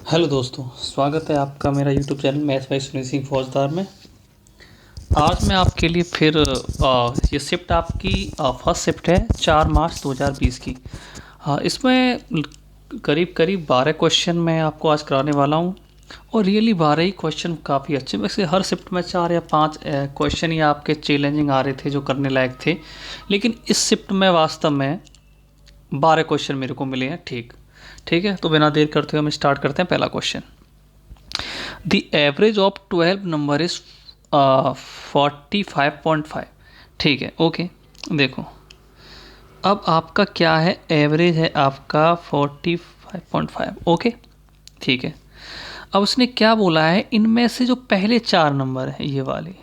Hello दोस्तों, स्वागत है आपका मेरा YouTube channel maths by Sunil Singh फौजदार में। आज मैं आपके लिए फिर ये शिफ्ट आपकी फर्स्ट शिफ्ट है 4 मार्च 2020 की। इसमें करीब करीब 12 क्वेश्चन मैं आपको आज कराने वाला हूँ और रियली 12 ही क्वेश्चन काफ़ी अच्छे। वैसे हर शिफ्ट में 4 या 5 क्वेश्चन ही आपके चैलेंजिंग आ रहे थे जो करने लायक थे, लेकिन इस शिफ्ट में वास्तव में 12 क्वेश्चन मेरे को मिले हैं। ठीक ठीक है, तो बिना देर करते हुए हम स्टार्ट करते हैं। पहला question, the average of 12 number is 45.5। ठीक है, ओके। देखो, अब आपका क्या है, एवरेज है आपका 45.5। ओके, ठीक है। अब उसने क्या बोला है, इनमें से जो पहले 4 नंबर है, ये वाले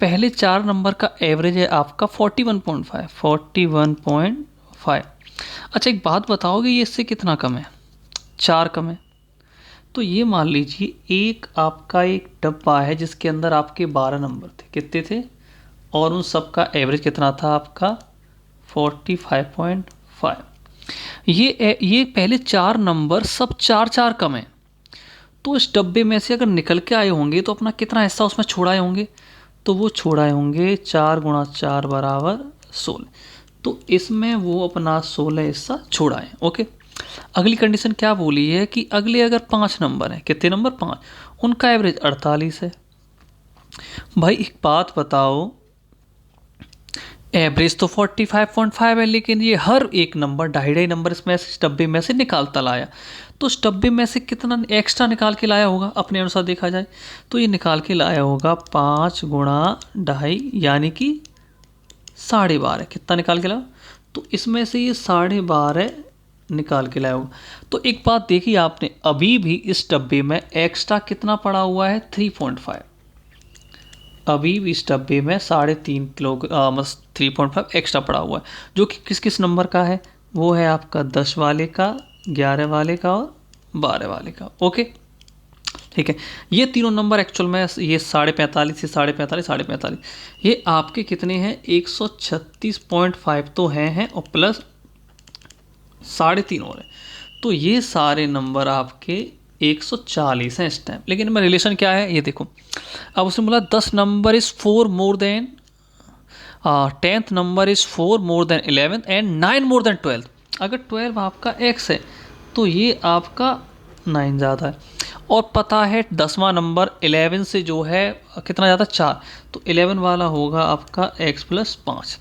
पहले 4 नंबर का एवरेज है आपका 41.5। 41.5। अच्छा, एक बात बताओगे, ये इससे कितना कम है? 4 कम है। तो ये मान लीजिए एक आपका एक डब्बा है जिसके अंदर आपके 12 नंबर थे। कितने थे? और उन सब का एवरेज कितना था आपका? 45.5। ये पहले 4 नंबर सब 4 4 कम है। तो इस डब्बे में से अगर निकल के आए होंगे तो अपना कितना हिस्सा उसमें छोड़ाए होंगे? तो वो छोड़ाए होंगे 4 गुणा 4 बराबर 16। तो इसमें वो अपना 16 हिस्सा छोड़ाए। ओके। अगली कंडीशन क्या बोली है कि अगले अगर 5 नंबर हैं, कितने नंबर? 5, उनका एवरेज 48 है। भाई एक बात बताओ, एवरेज तो 45.5 है, लेकिन ये हर एक नंबर ढाई ढाई नंबर इसमें इस डब्बे में से निकालता लाया। तो उस डब्बे में से कितना एक्स्ट्रा निकाल के लाया होगा अपने अनुसार देखा जाए तो ये निकाल के लाया होगा 5 गुणा ढाई, यानी कि 12.5। कितना निकाल के लाया? तो इसमें से ये 12.5 निकाल के लाया होगा। तो एक बात देखी आपने, अभी भी इस डब्बे में एक्स्ट्रा कितना पड़ा हुआ है? 3.5। अभी भी इस डब्बे में 3.5 किलो 3.5 एक्स्ट्रा पड़ा हुआ है, जो कि किस किस नंबर का है? वो है आपका 10 वाले का, 11 वाले का और 12 वाले का। ओके, ठीक है। ये तीनों नंबर एक्चुअल में ये 45.5 से 45.5 45, ये आपके कितने हैं? 136.5 तो हैं और प्लस 3.5 और है। तो ये सारे नंबर आपके 140 हैं इस टाइम। लेकिन इनमें रिलेशन क्या है ये देखो। अब उसने बोला 10 number is 4 more than 10th number is 4 more than 11 and 9 more than 12। अगर 12 आपका x है तो ये आपका 9 ज़्यादा है। और पता है 10वां नंबर 11 से जो है कितना ज़्यादा? 4। तो 11 वाला होगा आपका x प्लस 5।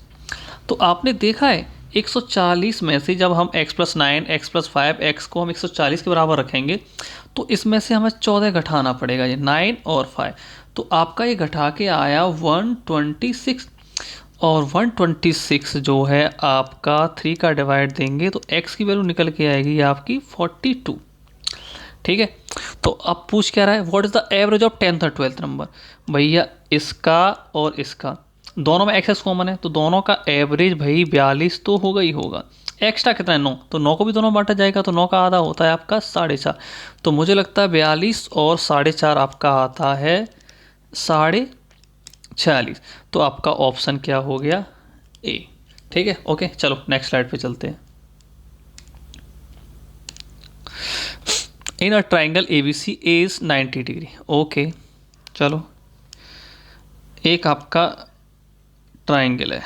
तो आपने देखा है 140 में से जब हम x plus 9 x plus 5 x को हम 140 के बराबर रखेंगे तो इसमें से हमें 14 घटाना पड़ेगा, ये 9 और 5। तो आपका ये घटा के आया 126। और 126 जो है आपका 3 का डिवाइड देंगे तो x की वैल्यू निकल के आएगी आपकी 42। ठीक है। तो अब पूछ क्या रहा है, what is the average of 10th और 12th नंबर? भैया इसका और इसका दोनों में एक्सेस कॉमन है, तो दोनों का एवरेज भाई 42 तो होगा ही होगा। एक्स्ट्रा कितना है? 9। तो 9 को भी दोनों बांटा जाएगा तो 9 का आधा होता है आपका 4.5। तो मुझे लगता है 42 और 4.5 आपका आता है 46.5। तो आपका ऑप्शन क्या हो गया? ए। ठीक है, ओके। चलो नेक्स्ट स्लाइड पे चलते हैं। In a triangle ABC is 90 degree. Okay, चलो एक आपका ट्राइंगल है,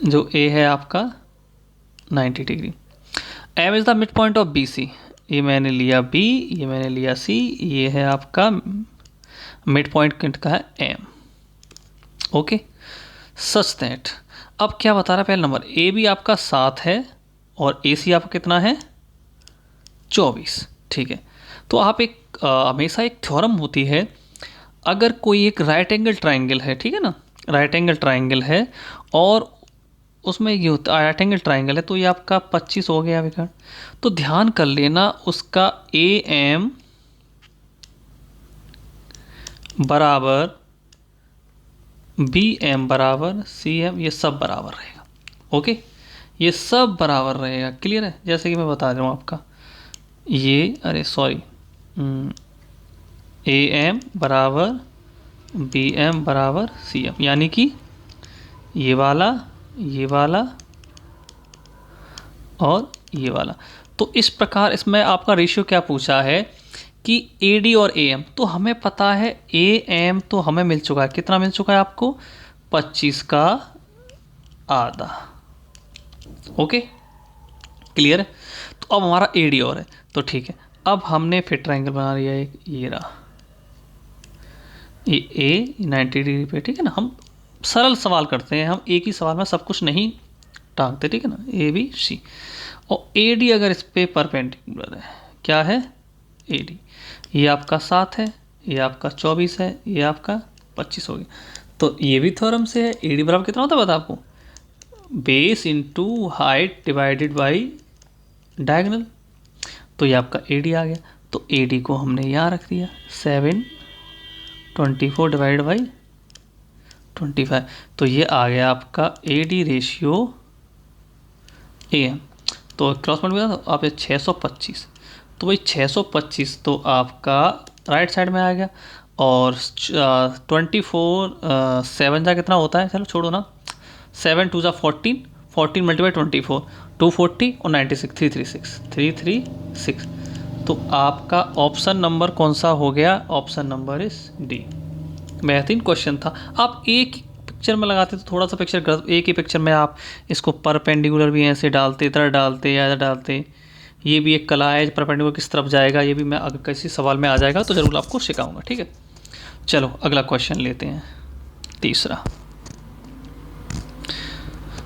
जो ए है आपका 90 डिग्री। M is the mid point of BC। ये मैंने लिया B, ये मैंने लिया C, ये है आपका मिड पॉइंट कितना है? एम। ओके, सच दैट अब क्या बता रहा है? पहला नंबर ए भी आपका 7 है और AC आपका कितना है? 24। ठीक है। तो आप एक हमेशा एक थ्योरम होती है, अगर कोई एक राइट एंगल ट्राइंगल है, ठीक है ना, राइट एंगल ट्राइंगल है और उसमें ये होता है राइट एंगल ट्राइंगल है, तो ये आपका 25 हो गया विकर्ण। तो ध्यान कर लेना उसका AM बराबर BM बराबर CM, ये सब बराबर रहेगा। ओके, ये सब बराबर रहेगा। क्लियर है? जैसे कि मैं बता रहा हूँ आपका ये, अरे सॉरी, AM बराबर BM बराबर CM, यानी कि ये वाला, ये वाला और ये वाला। तो इस प्रकार इसमें आपका रेशियो क्या पूछा है कि AD और AM, तो हमें पता है AM तो हमें मिल चुका है, कितना मिल चुका है आपको, 25 का आधा। ओके, क्लियर है। तो अब हमारा AD और है, तो ठीक है। अब हमने फिर ट्रायंगल बना लिया एक, ये रहा, ये A 90 डिग्री पे, ठीक है ना। हम सरल सवाल करते हैं, हम एक ही सवाल में सब कुछ नहीं टांगते, ठीक है ना। ABC और AD अगर इस पे परपेंडिकुलर है, क्या है, AD, ये आपका 7 है, ये आपका 24 है, ये आपका 25 हो गया। तो ये भी थ्योरम से है, AD बराबर कितना होता है पता आपको, base into height divided by diagonal. तो ये आपका AD आ गया। तो AD को हमने यहाँ रख दिया 724 डिवाइड बाई 25, तो ये आ गया आपका AD रेशियो AM। तो क्रॉस मल्टीप्लाई तो आप 625, तो भाई 625 तो आपका राइट साइड में आ गया। और 24 7 जा कितना होता है, चलो छोड़ो ना, 7 2 जा 14, 14 मल्टीप्लाई 24 240 और 96 336। तो आपका ऑप्शन नंबर कौन सा हो गया, ऑप्शन नंबर इस D। बेहतरीन क्वेश्चन था। आप एक पिक्चर में लगाते तो थोड़ा सा पिक्चर गलत, एक ही पिक्चर में आप इसको परपेंडिकुलर भी ऐसे डालते, इधर डालते या इधर डालते। ये भी एक कला है, परपेंडिकुलर किस तरफ जाएगा, ये भी मैं अगर किसी सवाल में आ जाएगा तो ज़रूर आपको सिखाऊंगा, ठीक है। चलो अगला क्वेश्चन लेते हैं, तीसरा।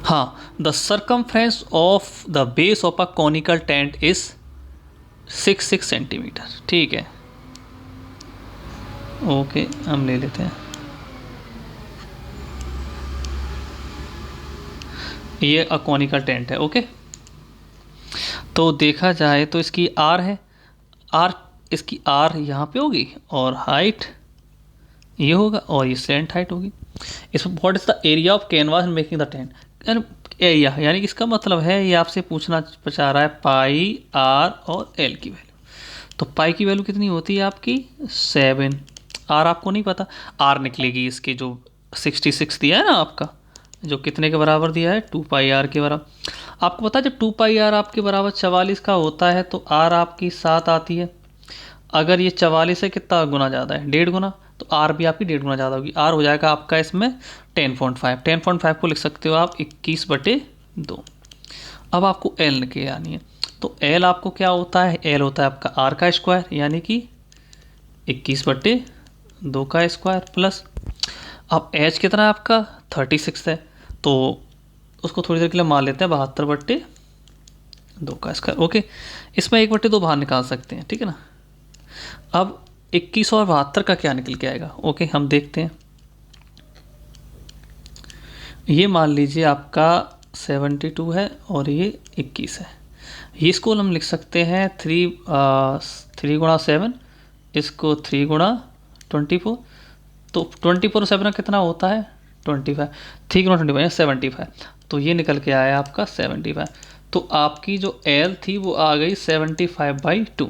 हाँ, the circumference of the base of a conical tent is 6 centimetre, ठीक है। ओके, हम ले लेते हैं, ये अकॉनिकल टेंट है। ओके, तो देखा जाए तो इसकी R है, R, इसकी R यहाँ पे होगी और हाइट ये होगा और ये स्लैंट हाइट होगी। इसमें what is the area of canvas making the tent, area यानी कि इसका मतलब है ये आपसे पूछना चाह रहा है पाई, R और L की वैल्यू। तो पाई की वैल्यू कितनी होती है आपकी 7, R आपको नहीं पता, R निकलेगी इसके जो 66 दिया है ना आपका, जो कितने के बराबर दिया है 2 पाई R के बराबर। आपको पता है जब 2 पाई R आपके बराबर 44 का होता है तो R आपकी 7 आती है। अगर ये 44 से कितना गुना ज़्यादा है, 1.5 गुना, तो R भी आपकी 1.5 गुना ज़्यादा होगी। R हो जाएगा आपका इसमें 10.5, 10.5 को लिख सकते हो आप 21/2। अब आपको L निकल आनी है, तो L आपको क्या होता है, L होता है आपका R का स्क्वायर यानी कि 21/2 का स्क्वायर प्लस, अब H कितना है आपका 36 है, तो उसको थोड़ी देर के लिए मान लेते हैं 72/2 का स्क्वायर। ओके, इसमें 1/2 बाहर निकाल सकते हैं, ठीक है ना। अब 21 और 72 का क्या निकल के आएगा, ओके हम देखते हैं। ये मान लीजिए आपका 72 है और ये 21 है, ये इसको हम लिख सकते हैं 3 गुणा 7, इसको 3 गुणा 24, तो 24 और 7 कितना होता है 25, 3 गुणा 25 75, तो ये निकल के आया आपका 75। तो आपकी जो L थी वो आ गई 75/2,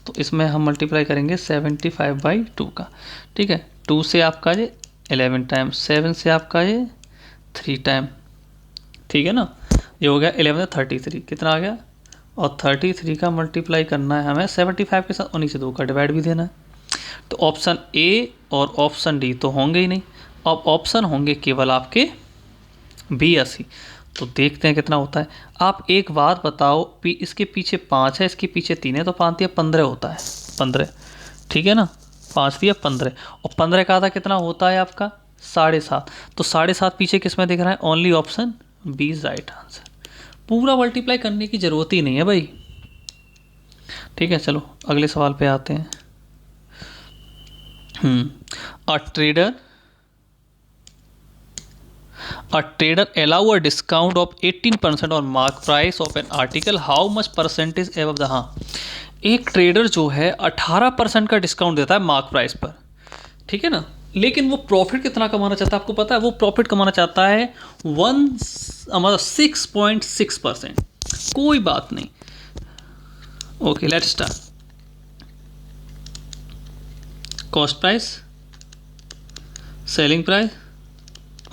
तो इसमें हम मल्टीप्लाई करेंगे 75/2 का, ठीक है। 2 से आपका ये 11 टाइम, 7 से आपका ये 3 टाइम, ठीक है ना। ये हो गया 11 33, कितना आ गया, और 33 का मल्टीप्लाई करना है हमें 75 के साथ और नीचे 2 का डिवाइड भी देना है। तो ऑप्शन A और ऑप्शन D तो होंगे ही नहीं, अब ऑप्शन होंगे केवल आपके B या C। तो देखते हैं कितना होता है। आप एक बात बताओ, इसके पीछे 5 है, इसके पीछे 3 है, तो 5 दिया 15 होता है, 15, ठीक है ना। 5 दिया 15 और 15 का आधा कितना होता है आपका 7.5, तो 7.5 पीछे किस में दिख रहा है, only option B is right answer. पूरा मल्टीप्लाई करने की ज़रूरत ही नहीं है भाई, ठीक है। चलो अगले सवाल पे आते हैं। A trader allow a discount of 18% on mark price of an article, how much percentage above the, हाँ, एक ट्रेडर जो है 18% का डिस्काउंट देता है मार्क प्राइस पर, ठीक है ना। लेकिन वो प्रॉफिट कितना कमाना चाहता है आपको पता है, वो प्रॉफिट कमाना चाहता है 6.6%। कोई बात नहीं, okay let's start. Cost price, selling price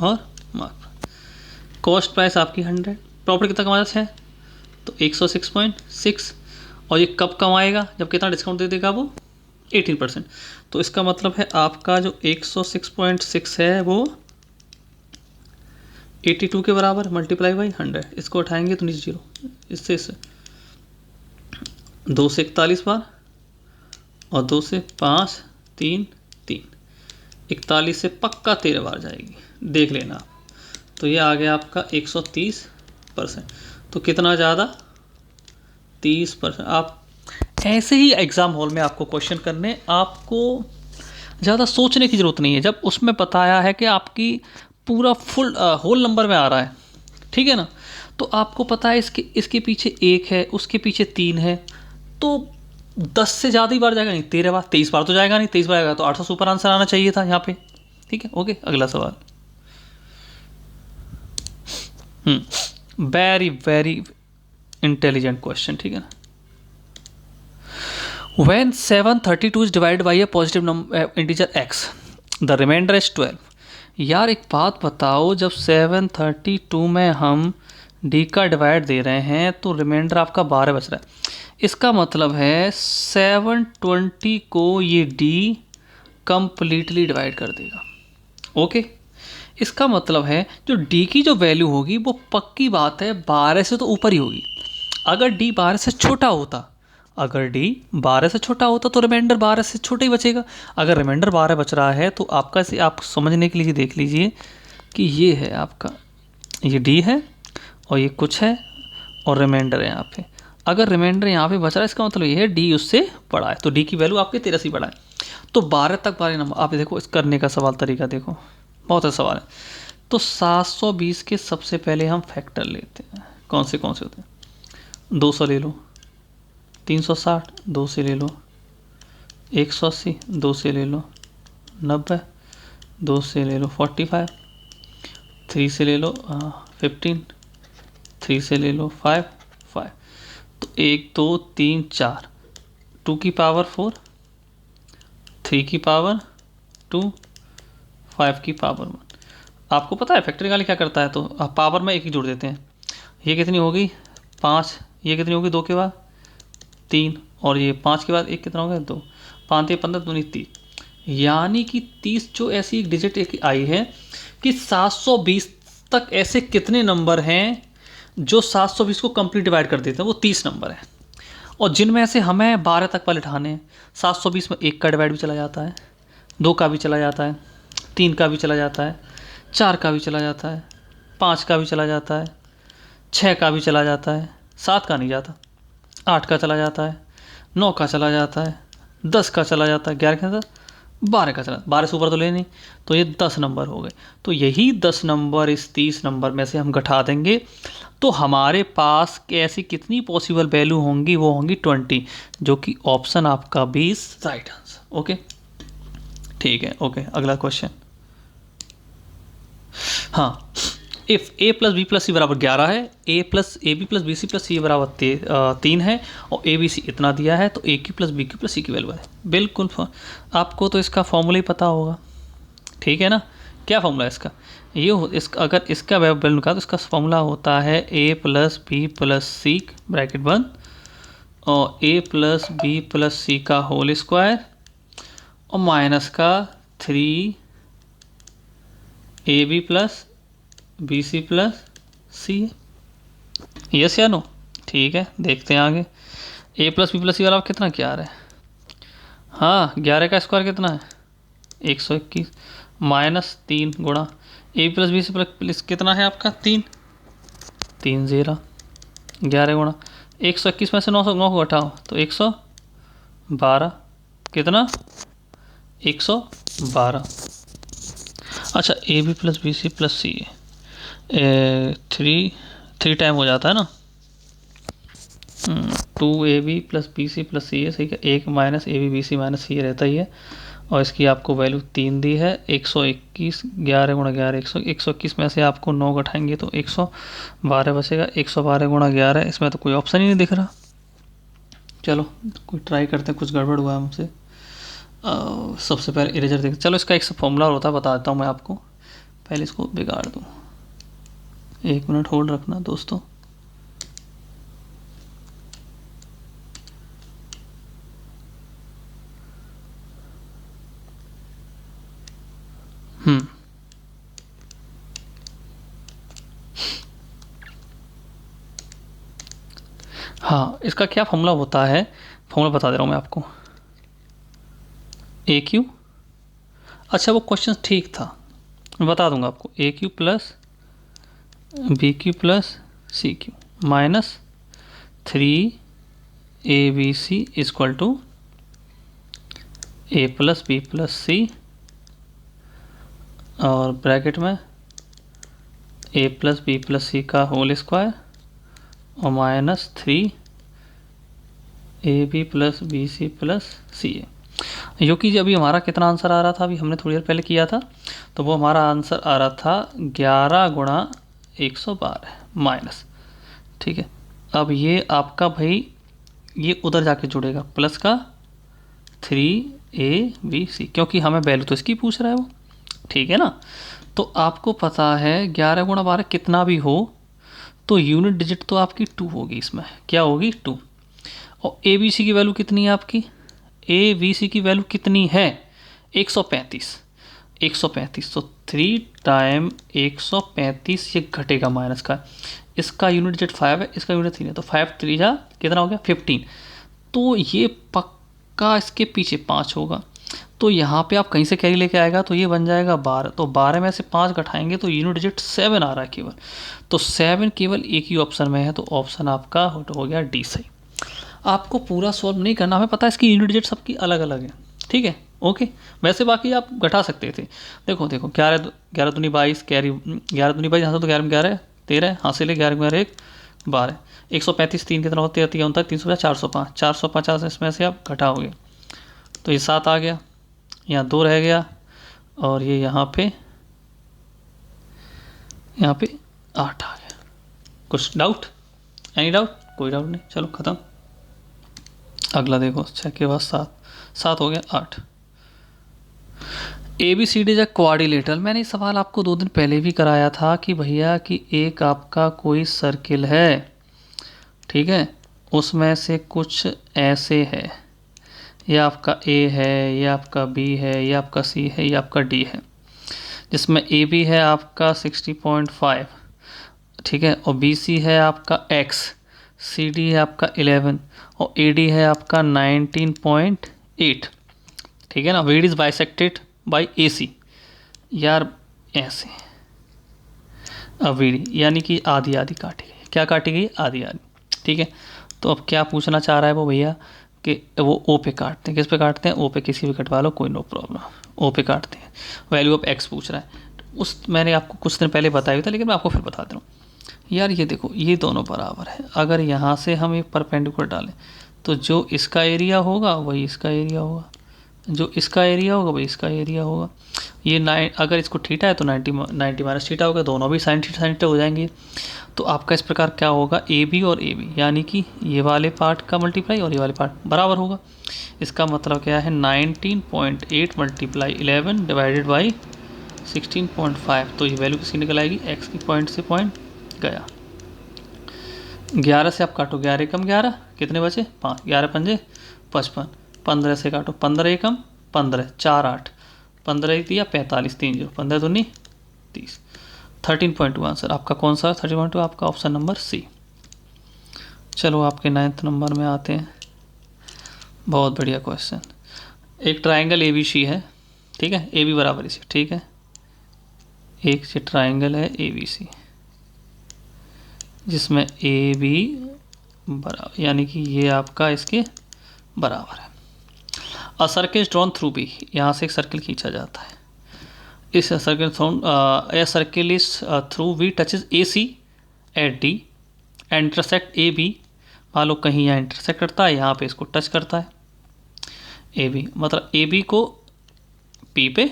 और मार्क। कॉस्ट प्राइस आपकी 100, प्रॉफिट कितना कमाना है तो 106.6, और ये कब कम आएगा, जब कितना डिस्काउंट दे देगा वो 18%। तो इसका मतलब है आपका जो 106.6 है वो 82 के बराबर मल्टीप्लाई बाई 100, इसको उठाएंगे तो नीचे 0, इससे 2 से 41 बार और 2 से 5 3 3, 41 से पक्का 13 बार जाएगी, देख लेना आप। तो ये आ गया आपका 130%। तो कितना ज़्यादा, 30%। आप ऐसे ही एग्ज़ाम हॉल में आपको क्वेश्चन करने, आपको ज़्यादा सोचने की ज़रूरत नहीं है। जब उसमें बताया है कि आपकी पूरा फुल होल नंबर में आ रहा है, ठीक है ना, तो आपको पता है इसके पीछे 1 है, उसके पीछे 3 है, तो 10 से ज़्यादा ही बार जाएगा नहीं, 13 बार, 23 बार तो जाएगा नहीं, 23 बार जाएगा तो 800 सुपर आंसर आना चाहिए था यहाँ पे, ठीक है। ओके, अगला सवाल। वेरी वेरी इंटेलिजेंट क्वेश्चन, ठीक है ना। When 732 is divided by a positive number integer x, the remainder is 12। यार एक बात बताओ, जब 732 में हम d का डिवाइड दे रहे हैं तो रिमाइंडर आपका 12 बच रहा है। इसका मतलब है 720 को ये d कंप्लीटली डिवाइड कर देगा। ओके, इसका मतलब है जो d की जो वैल्यू होगी वो पक्की बात है 12 से तो ऊपर ही होगी। अगर d 12 से छोटा होता, अगर d 12 से छोटा होता तो रिमाइंडर 12 से छोटा ही बचेगा। अगर रिमाइंडर 12 बच रहा है तो आपका से आप समझने के लिए देख लीजिए कि ये है आपका, ये d है और ये कुछ है और रिमाइंडर है यहाँ पे। अगर रिमाइंडर यहाँ पे बच रहा है इसका मतलब ये है d उससे बड़ा है, तो d की वैल्यू आपके 13 से बड़ा है। तो 12 तक वाले नंबर आप देखो, इस करने का सवाल तरीका देखो, बहुत अच्छा सवाल है। तो 720 के सबसे पहले हम फैक्टर लेते हैं, कौन से होते हैं, 200 ले लो, 360 2 से ले लो, 180 2 से ले लो, 90 2 से ले लो, 45 3 से ले लो, 15 3 से ले लो, 5 5। तो 1 2 3 4, 2 की पावर 4, 3 की पावर 2, 5 की पावर 1। आपको पता है फैक्टर निकालने क्या करता है, तो आप पावर में एक ही जोड़ देते हैं। ये कितनी होगी 5, ये कितनी होगी 2 के बाद 3, और ये 5 के बाद 1 कितना हो गया 2, 5 15 2 30, यानी कि 30 जो ऐसी एक डिजिट एक आई है कि 720 तक ऐसे कितने नंबर हैं जो 720 को कंप्लीट डिवाइड कर देते हैं, वो 30 नंबर है। और जिनमें से हमें 12 तक वाले उठाने हैं, 720 में 1 का डिवाइड भी चला जाता है, 2 का भी चला जाता है, 3 का भी चला जाता है, 4 का भी चला जाता है, 5 का भी चला जाता है, 6 का भी चला जाता है, 7 का नहीं जाता, 8 का चला जाता है, 9 का चला जाता है, 10 का चला जाता है, 11 का चला, 12 का चला, 12 से ऊपर तो ले नहीं, तो ये 10 नंबर हो गए। तो यही 10 नंबर इस 30 नंबर में से हम घटा देंगे, तो हमारे पास ऐसी कितनी पॉसिबल वैल्यू होंगी, वो होंगी 20, जो कि ऑप्शन आपका 20 राइट आंसर। ओके, ठीक है। ओके, अगला क्वेश्चन। हाँ, if a plus B plus C बराबर 11 है, a plus A B plus B C plus C बराबर 3 है और ए बी सी इतना दिया है, तो a की प्लस बी की प्लस सी की वैल्यू है। बिल्कुल, आपको तो इसका फॉर्मूला ही पता होगा, ठीक है ना। क्या फॉर्मूला है इसका, इसका अगर इसका वैल्यू निकाल तो इसका फॉर्मूला होता है a plus B plus C bracket बंद और a plus B plus C का होल स्क्वायर और माइनस का 3 A B plus B C plus C. Yes या नो, ठीक है, देखते हैं आगे। a plus B plus C वाला कितना 11 है, हाँ 11 का स्क्वायर कितना है 121 माइनस 3 गुणा ए प्लस बी सी प्लस कितना है आपका 3 3 0 11 गुणा 121 में से 9 को घटाओ तो 112 कितना 112। अच्छा, A B plus B C plus C 3 time हो जाता है ना, 2ab plus B C plus C है, सही है। 1 minus A B B C minus C रहता ही है और इसकी आपको वैल्यू 3 दी है। 121 11 गुणा 11 121 में से आपको 9 घटाएंगे तो 112 बचेगा। 112 गुणा 11, इसमें तो कोई ऑप्शन ही नहीं दिख रहा। चलो कोई ट्राई करते हैं, कुछ गड़बड़ हुआ है हमसे। सबसे पहले इरेजर देख, चलो इसका एक फॉर्मूला होता है, बता देता हूँ मैं आपको, पहले इसको बिगाड़ दूँ। 1 मिनट होल्ड रखना दोस्तों। हम्म हाँ, इसका क्या फॉर्मूला होता है, फॉर्मूला बता दे रहा हूँ मैं आपको। ए क्यू, अच्छा वो क्वेश्चन ठीक था, मैं बता दूंगा आपको। A cube plus B cube plus C cube minus 3 ABC equal to A plus B plus C, और ब्रैकेट में A plus B plus C का होल स्क्वायर और minus 3 AB plus B C plus C A. जो कि अभी हमारा कितना answer आ रहा था, अभी हमने थोड़ी देर पहले किया था, तो वो हमारा आंसर आ रहा था 11 गुणा 112 माइनस, ठीक है। अब ये आपका भाई ये उधर जाके जुड़ेगा प्लस का 3ABC, क्योंकि हमें वैल्यू तो इसकी पूछ रहा है वो, ठीक है ना। तो आपको पता है 11 गुणा 12 कितना भी हो तो यूनिट डिजिट तो आपकी 2 होगी, इसमें क्या होगी 2। और ABC की वैल्यू कितनी है आपकी, ABC की वैल्यू कितनी है 135, 135, तो 3 टाइम 135 ये घटेगा माइनस का, इसका यूनिट डिजिट 5 है, इसका यूनिट 3 है, तो 5 3 जा कितना हो गया 15, तो ये पक्का इसके पीछे 5 होगा। तो यहाँ पे आप कहीं से कैरी लेके आएगा तो ये बन जाएगा 12, तो 12 में से 5 घटाएंगे तो यूनिट डिजिट 7 आ रहा है केवल, तो 7 केवल एक ही ऑप्शन में है, तो ऑप्शन आपका हो गया डी सही। आपको पूरा सॉल्व नहीं करना, हमें पता है इसकी यूनिट डिजिट सबकी अलग अलग है, ठीक है ओके। वैसे बाकी आप घटा सकते थे, देखो देखो 11 11 दूनी 22, कैरी 11 दूनी 22, यहाँ से तो 11 में 11 13 हासिल है, 11 में 1 12, 135 3 कितना होता है 3 होता है 350 405, 450 इसमें से आप घटाओगे तो ये 7 आ गया, यहाँ 2 रह गया, और ये यहाँ पे 8 आ गया। कुछ डाउट, एनी डाउट, कोई डाउट नहीं, चलो ख़त्म। अगला देखो 6 के बाद 7, 7 हो गया 8। ABCD इज अ क्वाड्रिलेटरल, मैंने ये सवाल आपको 2 दिन पहले भी कराया था कि भैया कि एक आपका कोई सर्किल है, ठीक है, उसमें से कुछ ऐसे है, ये आपका A है, ये आपका B है, ये आपका C है, ये आपका D है, जिसमें AB है आपका 60.5, ठीक है, और BC है आपका X, CD है आपका 11 और AD है आपका 19.8, ठीक है ना। VD is bisected by AC, यार ऐसे, अब VD यानी कि आधी आधी काटी गई, क्या काटी गई आधी आधी, ठीक है। तो अब क्या पूछना चाह रहा है वो भैया कि वो O पे काटते हैं, किस पे काटते हैं O पे, किसी भी कटवा लो कोई नो प्रॉब्लम, O पे काटते हैं, वैल्यू ऑफ X पूछ रहा है। उस मैंने आपको कुछ दिन पहले बताया था, लेकिन मैं आपको फिर बता दे रहा हूँ। यार ये देखो ये दोनों बराबर है, अगर यहाँ से हम एक परपेंडिकुलर डालें तो जो इसका एरिया होगा वही इसका एरिया होगा, जो इसका एरिया होगा वही इसका एरिया होगा। ये 9, अगर इसको थीटा है तो 90 माइनस थीटा होगा, दोनों भी साइन थीटा हो जाएंगे। तो आपका इस प्रकार क्या होगा AB और AB, यानी कि ये वाले पार्ट का मल्टीप्लाई और ये वाले पार्ट बराबर होगा। इसका मतलब क्या है 19.8 मल्टीप्लाई 11 डिवाइडेड बाई 16.5, तो ये वैल्यू किसी निकल आएगी X की पॉइंट से पॉइंट गया। 11 से आप काटो, 11 कम 11 कितने बचे 5, 11 पंजे 55, 15 से काटो 15 कम 15 4 8, 15 दिया 45 3 0, 15 दूनी 30, 13.2 आंसर आपका कौन सा है 13.2, आपका ऑप्शन नंबर सी। चलो आपके 9th नंबर में आते हैं, बहुत बढ़िया क्वेश्चन। एक ट्राइंगल ABC है, ठीक है, AB बराबर इसी, ठीक है, एक से ट्राइंगल है ABC जिसमें AB बराबर, यानी कि ये आपका इसके बराबर है। A circle drawn through B, यहाँ से एक सर्किल खींचा जाता है, इस circle A circle is through V touches AC at D and intersect AB, मान लो कहीं यहाँ इंटरसेक्ट करता है, यहाँ पे इसको टच करता है AB, मतलब AB को P पे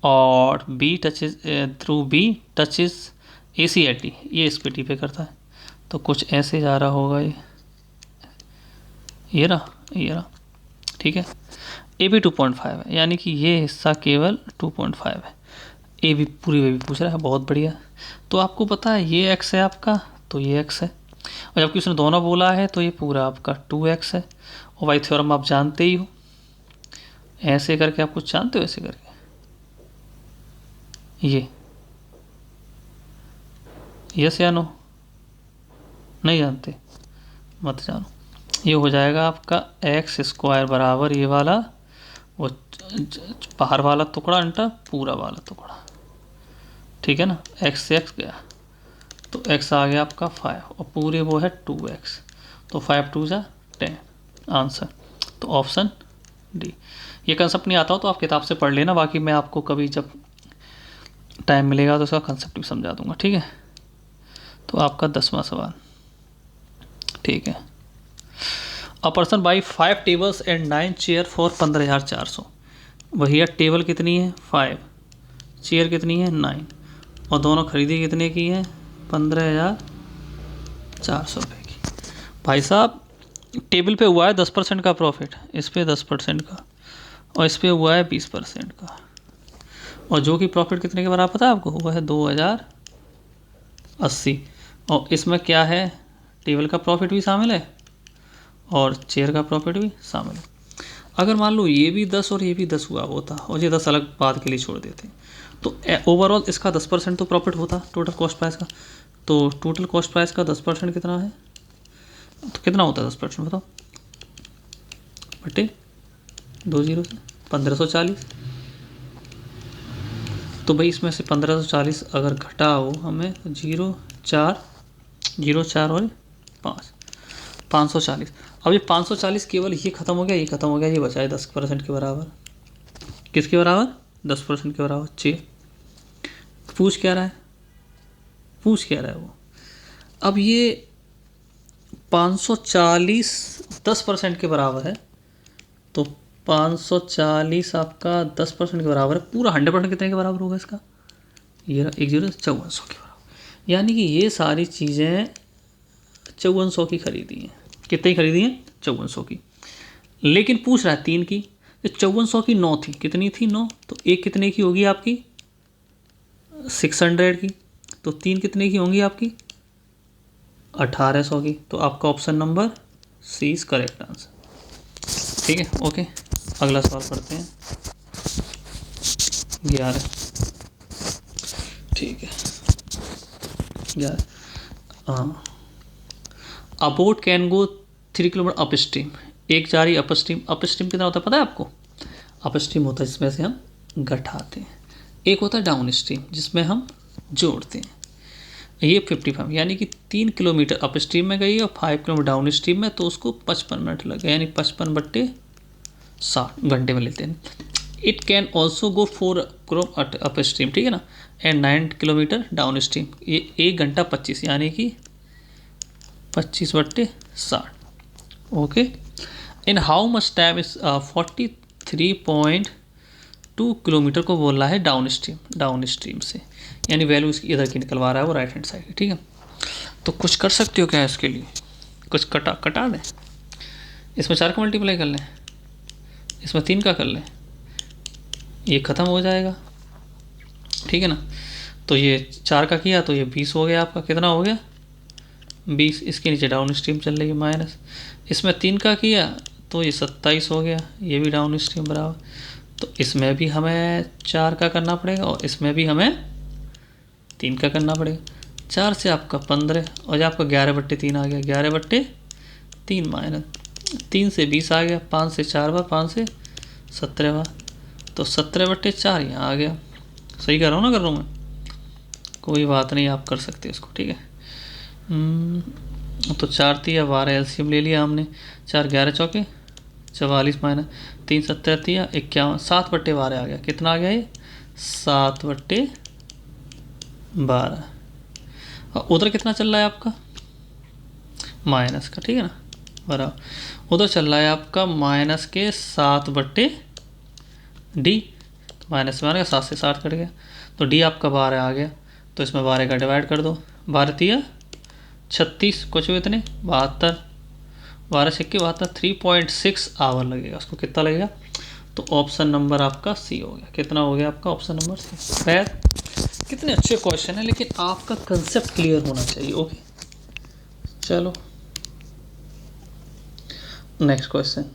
और B touches through B touches AC at D, ये इस पे D पे करता है, तो कुछ ऐसे जा रहा होगा ये रहा, ठीक है। AB 2.5 है, यानी कि ये हिस्सा केवल 2.5 है, AB पूरी वे भी पूछ रहा है, बहुत बढ़िया। तो आपको पता है ये X है आपका, तो ये X है, और जबकि उसने दोनों बोला है तो ये पूरा आपका 2X है, और वाई थ्योरम आप जानते ही हो, ऐसे करके आप कुछ जानते हो, ऐसे करके ये यस या नो, नहीं जानते मत जानो। ये हो जाएगा आपका एक्स स्क्वायर बराबर ये वाला वो बाहर वाला टुकड़ा इंटर पूरा वाला टुकड़ा, ठीक है ना। एक्स से एक्स गया तो एक्स आ गया आपका 5 और पूरे वो है 2x, तो 5 2 जा 10 आंसर। तो ऑप्शन डी। ये कंसेप्ट नहीं आता हो तो आप किताब से पढ़ लेना, बाकी मैं आपको कभी जब टाइम मिलेगा तो उसका कंसेप्ट भी समझा दूंगा, ठीक है। तो आपका 10वां सवाल, ठीक है। A person by 5 tables and 9 chair for 15,400। वही है, टेबल कितनी है 5, चेयर कितनी है 9 और दोनों खरीदी कितने की है 15,400 रुपये की। भाई साहब टेबल पे हुआ है 10% का प्रॉफिट, इस पे 10% का और इस पे हुआ है 20% का, और जो कि प्रॉफिट कितने के बराबर पता है आपको, हुआ है 2080। और इसमें क्या है, टेबल का प्रॉफिट भी शामिल है और चेयर का प्रॉफिट भी शामिल है। अगर मान लो ये भी 10 और ये भी 10 हुआ होता और ये 10 अलग बात के लिए छोड़ देते तो ओवरऑल इसका 10% तो प्रॉफिट होता टोटल कॉस्ट प्राइस का। तो टोटल कॉस्ट प्राइस का 10% कितना है, तो कितना होता है 10% बताओ, बटे 20 से 1540। तो भाई इसमें से 1540 अगर घटा हो हमें 0,4 और 540। अब ये 540 केवल ये खत्म हो गया, ये खत्म हो गया, ये बचा है 10% के बराबर। किसके बराबर, 10% के बराबर। चेयर पूछ क्या रहा है, पूछ क्या रहा है वो। अब ये 540 10% के बराबर है, तो 540 आपका 10% के बराबर है, पूरा 100% कितने के बराबर होगा इसका, ये 5400 के बराबर। यानी कि ये सारी चीज़ें 5400 की खरीदी हैं। कितनी खरीदी हैं 5400 की, लेकिन पूछ रहा है 3 की। 5400 की 9 थी, कितनी थी 9, तो एक कितने की होगी आपकी 600 की, तो 3 कितने की होंगी आपकी 1800 की। तो आपका option number C is correct answer, ठीक है। ओके अगला सवाल पढ़ते हैं 11, ठीक है 11। हाँ, अ boat can go 3 kilometre up stream, एक जा रही अप स्ट्रीम। अप स्ट्रीम कितना होता है पता है आपको, अप स्ट्रीम होता है जिसमें से हम घटाते हैं, एक होता है डाउन स्ट्रीम जिसमें हम जोड़ते हैं। ये 55 यानी कि 3 किलोमीटर अप स्ट्रीम में गई और 5 किलोमीटर डाउन स्ट्रीम में, तो उसको 55 मिनट लग गए, यानी 55/60 घंटे में लेते हैं। It can also go 4 kilometre up stream, ठीक है ना, एंड 9 किलोमीटर डाउन स्ट्रीम। ये 1 घंटा 25 यानी कि 25/60। Okay, in how much time is 43.2 kilometre को बोल रहा है डाउन स्ट्रीम से, यानी वैल्यू इसकी इधर की निकलवा रहा है वो राइट हैंड साइड की, ठीक है। तो कुछ कर सकते हो क्या इसके लिए, कुछ कटा दें, इसमें 4 का मल्टीप्लाई कर लें, इसमें 3 का कर लें, ये ख़त्म हो जाएगा, ठीक है ना। तो ये 4 का किया तो ये 20 हो गया आपका, कितना हो गया 20। इसके नीचे डाउन स्ट्रीम चल रही है माइनस, इसमें 3 का किया तो ये 27 हो गया, ये भी डाउन स्ट्रीम बराबर। तो इसमें भी हमें 4 का करना पड़ेगा और इसमें भी हमें 3 का करना पड़ेगा। 4 से आपका 15 और जब आपका 11/3 आ गया, 11/3 माइनस 3 से 20 आ गया, 5 से 4 बार, 5 से 17 बार, तो 17/4 यहाँ आ गया। सही कर रहा हूँ ना, कर रहा हूँ मैं, कोई बात नहीं, आप कर सकते हैं इसको, ठीक है। तो 4 3 12 एलसीएम ले लिया हमने, 4 11 चौके 44 माइनस 3 17 3 51, 7/12 आ गया, कितना आ गया ये 7/12। और उधर कितना चल रहा है आपका माइनस का, ठीक है ना, बराबर। उधर चल रहा है आपका माइनस के 7/D, माइनस में आ गया 7 से 7 कट गया, तो D आपका 12 आ गया। तो इसमें 12 का डिवाइड कर दो, 12 3 36, कुछ भी इतने 72, 12 6 72, 3.6 आवर लगेगा उसको, कितना लगेगा। तो ऑप्शन नंबर आपका सी हो गया, कितना हो गया आपका ऑप्शन नंबर सी। खैर कितने अच्छे क्वेश्चन है, लेकिन आपका कंसेप्ट क्लियर होना चाहिए। ओके चलो next question,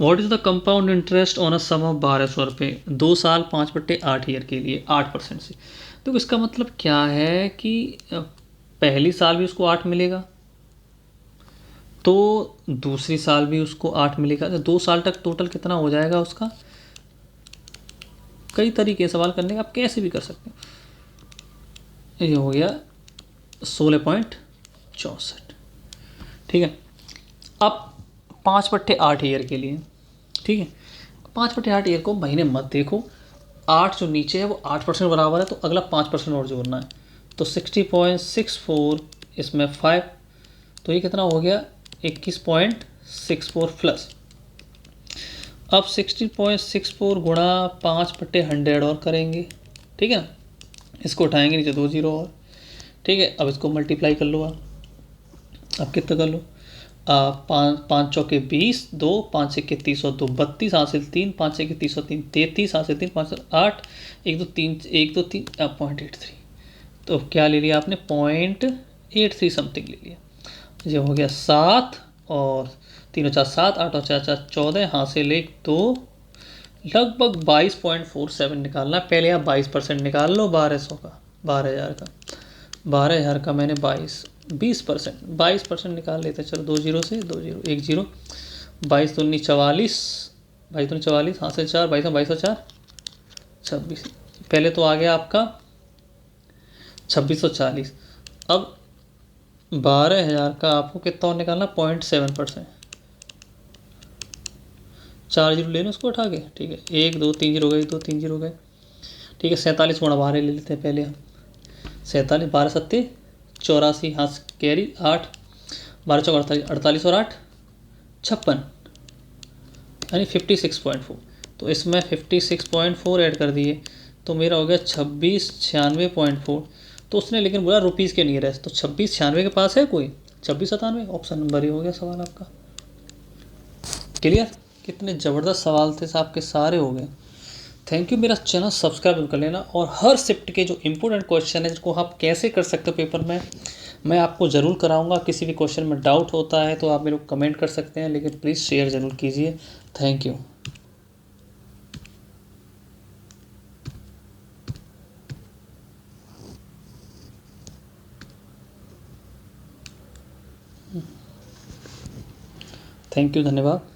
what is the compound interest on a sum of 1200 रुपये 2 साल 5/8 ईयर के लिए 8% से। तो इसका मतलब क्या है कि पहली साल भी उसको 8 मिलेगा, तो दूसरी साल भी उसको 8 मिलेगा, तो 2 साल तक टोटल कितना हो जाएगा उसका। कई तरीके सवाल करने का, आप कैसे भी कर सकते हो। ये हो गया 16.64। ठीक है। अब 5/8 ईयर के लिए, ठीक है, 5/8 ईयर को महीने मत देखो, 8 जो नीचे है वो 8% बराबर है, तो अगला 5% और जोड़ना है। तो 60.64 इसमें 5, तो ये कितना हो गया 21.64 प्लस। अब 60.64 गुणा 5/100 और करेंगे, ठीक है ना, इसको उठाएंगे नीचे 2 जीरो और, ठीक है। अब इसको मल्टीप्लाई कर लो आप, अब कितना कर लो, 5 5 चौके 20, 2 5 छक्के 30 और 2 32, हासिल 3, 5 छक्के 30 और 3 33, हासिल 3 5 8, 1 2 3 0.83। तो क्या ले लिया आपने 0.83 समथिंग ले लिया। ये हो गया 7 और 3 और 4 7, 8 और 4 4 14, हासिल 1 2, लगभग 22.47 निकालना। पहले आप 22% निकाल लो 1200 का, 12,000 का, 12,000 का मैंने 20% 22% निकाल लेते। चलो 2 जीरो से 2 जीरो 1 जीरो, 22 दूनी 44, 22 दूनी 44, हासिल 4, 22 22 और 4 26। पहले तो आ गया आपका 2640। अब 12,000 का आपको कितना और निकालना, 0.7%, 4 जीरो लेना उसको उठा के, ठीक है, 1 2 3 जीरो गए, 2 3 जीरो गए, ठीक है। 47 गुणा 12 ले लेते हैं पहले हम, 47 12 सत्ते 84, हाथ कैरी 8, 12 चौक 48, 48 और 8 56, यानी 56.4। तो इसमें 56.4 ऐड कर दिए, तो मेरा हो गया 2696.4। तो उसने लेकिन बोला रुपीज़ के नियर है, तो 2696 के पास है कोई, 2697, ऑप्शन नंबर ही हो गया सवाल आपका। क्लियर। कितने ज़बरदस्त सवाल थे आपके, सारे हो गए। Thank you. मेरा चैनल सब्सक्राइब कर लेना, और हर शिफ्ट के जो इंपॉर्टेंट क्वेश्चन है जिसको आप कैसे कर सकते हो पेपर में, मैं आपको ज़रूर कराऊंगा। किसी भी क्वेश्चन में डाउट होता है तो आप मेरे को कमेंट कर सकते हैं, लेकिन प्लीज़ शेयर ज़रूर कीजिए। Thank you. थैंक यू, धन्यवाद।